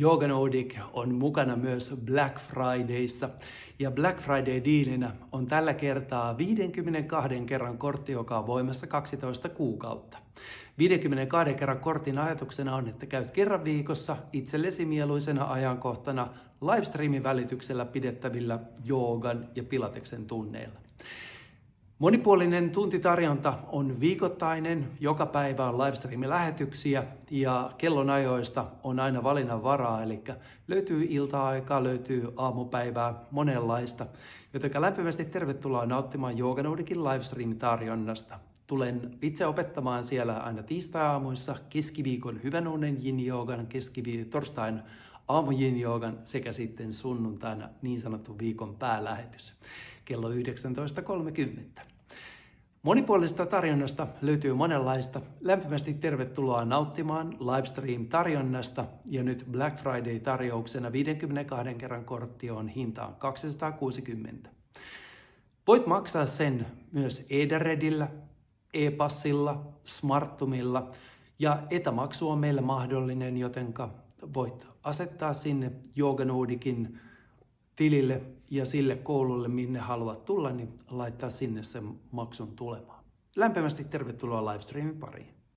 Yoga Nordic on mukana myös Black Fridayssa. Ja Black Friday-diilinä on tällä kertaa 52 kerran kortti, joka on voimassa 12 kuukautta. 52 kerran kortin ajatuksena on, että käyt kerran viikossa itsellesi mieluisena ajankohtana livestreamin välityksellä pidettävillä joogan ja pilateksen tunneilla. Monipuolinen tuntitarjonta on viikoittainen, joka päivä on livestream-lähetyksiä ja kellonajoista on aina valinnan varaa, eli löytyy ilta-aikaa, löytyy aamupäivää, monenlaista, joten lämpimästi tervetuloa nauttimaan Yoga Nordicin livestream-tarjonnasta. Tulen itse opettamaan siellä aina tiistai-aamuissa, keskiviikon hyvän unen yin-joogan, torstain aamu yin-joogan sekä sitten sunnuntaina niin sanottu viikon päälähetys kello 19.30. Monipuolisesta tarjonnasta löytyy monenlaista. Lämpimästi tervetuloa nauttimaan livestream-tarjonnasta ja nyt Black Friday-tarjouksena 52 kerran kortti on hintaan 260. Voit maksaa sen myös Ederedillä, e-passilla, Smartumilla ja etämaksu on meillä mahdollinen, jotenka voit asettaa sinne Yoga Nordicin tilille ja sille koululle, minne haluat tulla, niin laittaa sinne sen maksun tulemaan. Lämpimästi tervetuloa livestreamin pariin.